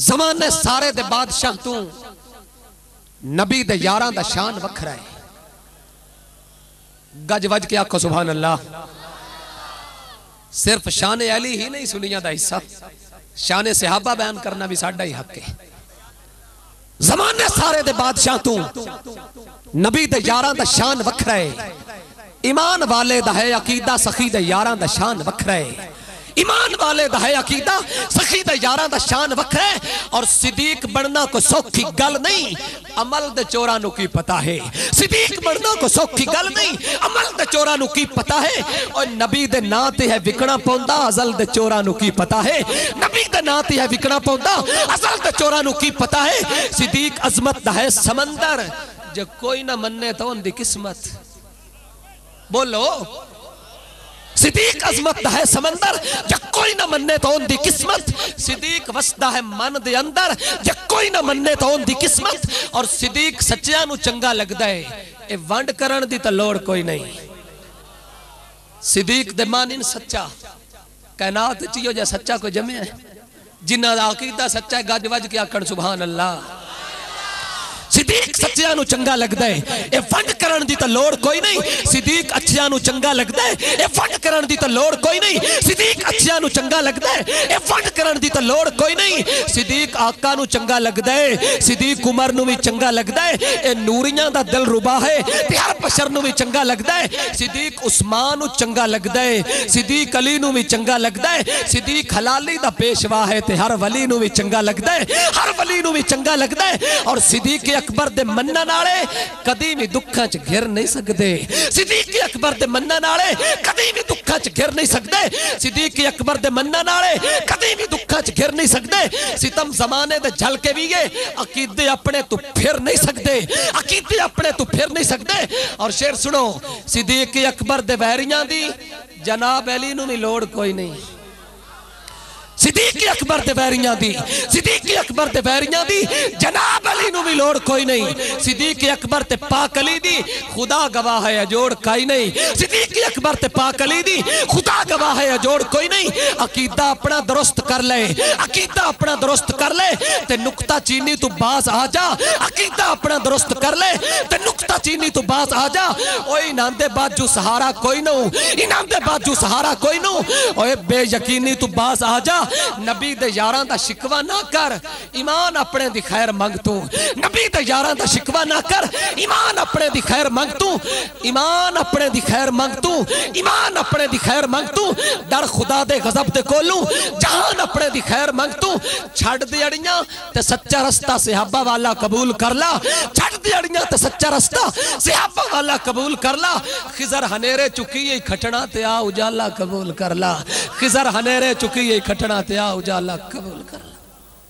زمانے سارے دے بادشاہ تو نبی دے یاراں دا شان وکھرا ہے. گج وج کے آکھو سبحان اللہ. صرف شان علی ہی نہیں سنیاں دا حصہ، شان صحابہ بیان کرنا بھی ساڈا ہی حق ہے. زمانے سارے دے بادشاہ تو نبی دے یاراں دا شان وکھرا ہے. ایمان والے دا ہے عقیدہ سخی دے یاراں دا شان وکھرا ہے. ایمان والے دا ہے عقیدہ سخی دے یاراں دا شان وکھرا ہے. اور صدیق بننا کو سوکھی گل نہیں، عمل دے چوراں نو کی پتا ہے. صدیق بننا کو سوکھی گل نہیں، عمل دے چوراں نو کی پتا ہے. اور نبی دے ناں تے ہے وکنا پوندا، ازل دے چوراں نو کی پتا ہے. نبی دے ناں تے ہے وکنا پوندا، ازل دے چوراں نو کی پتا ہے. صدیق عظمت دا ہے سمندر، جو کوئی نہ مننے تو ان دی قسمت. بولو. صدیق عظمت دا ہے سمندر، جب کوئی نہ مننے تو ان دی قسمت. صدیق وسدا ہے من دے اندر، جب کوئی نہ مننے تو ان دی قسمت. اور صدیق سچیاں نو چنگا لگدا ہے، اے ونڈ کرن دی تے لوڑ کوئی نہیں. صدیق دے مانن سچا، کائنات چیو جے سچا کو جمع ہے. جنہ دا عقیدہ سچا ہے گج وج کے آکھن سبحان اللہ. صدیق سچیاں نو چنگا لگدا ہے، اے فنڈ کرن دی تے لوڑ کوئی نہیں. صدیق اچھیاں نو چنگا لگدا ہے، اے فنڈ کرن دی تے لوڑ کوئی نہیں. صدیق اچھیاں نو چنگا لگدا ہے، اے فنڈ کرن دی تے لوڑ کوئی نہیں. صدیق آقا نو چنگا لگدا ہے، صدیق عمر نو بھی چنگا لگدا ہے. اے نوریاں دا دل ربا ہے تے ہر بشر نو بھی چنگا لگدا ہے. صدیق عثمان نو چنگا لگدا ہے، صدیق علی نو بھی چنگا لگدا ہے. صدیق حلالی دا پیشوا ہے تے ہر ولی نو بھی چنگا لگدا ہے، ہر ولی نو بھی چنگا لگدا ہے. اور صدیق اکبر دے منن والے کدی بھی دکھاں چ گھر نہیں سکدے. صدیق اکبر دے منن والے کدی بھی دکھاں چ گھر نہیں سکدے. صدیق اکبر دے منن والے کدی بھی دکھاں چ گھر نہیں سکدے. ستم زمانے دے جھل کے بھی گئے، عقیدے اپنے تو پھر نہیں سکدے، عقیدے اپنے تو پھر نہیں سکدے. اور شعر سنو، صدیق اکبر دے ویریاں دی جناب علی نو بھی لوڑ کوئی نہیں. صدیق اکبر دے ویریاں دی، صدیق اکبر دے ویریاں دی جناب علی نو بھی لوڑ کوئی نہیں. صدیق اکبر تے پاک علی دی خدا گواہ ہے اجوڑ کائی نہیں. صدیق اکبر تے پاک علی دی خدا گواہ ہے اجوڑ کوئی نہیں. عقیدہ اپنا درست کر لے، عقیدہ اپنا درست کر لے تے نکتہ چینی تو باز آ جا. عقیدہ اپنا درست کر لے تے نکتہ چینی تو باز آ جا. اوہ انہاں دے باجو سہارا کوئی نو، انہاں دے باجو سہارا کوئی نو. اوہ بے یقینی تو باز آ جا. نبی دے یاراں دا شکوہ نہ کر، ایمان اپنے دی خیر منگ تو. نبی دے یاراں دا شکوہ نہ کر، ایمان اپنے دی خیر منگ تو. ایمان اپنے دی خیر منگ تو، ایمان اپنے دی خیر منگ تو. ڈر خدا دے غضب دے کولوں، جہان اپنے دی خیر منگ تو. چھڑ دی اڑیاں تے سچا رستہ صحابہ والا قبول کر لا. چھڑ دی اڑیاں تے سچا رستہ صحابہ والا قبول کر لا. خضر ہنیرے چکی یہ کھٹنا تے آ اجالا قبول کر لا. خضر ہنیرے چکی یہ کھٹنا تے آ اجالا قبول کر لا.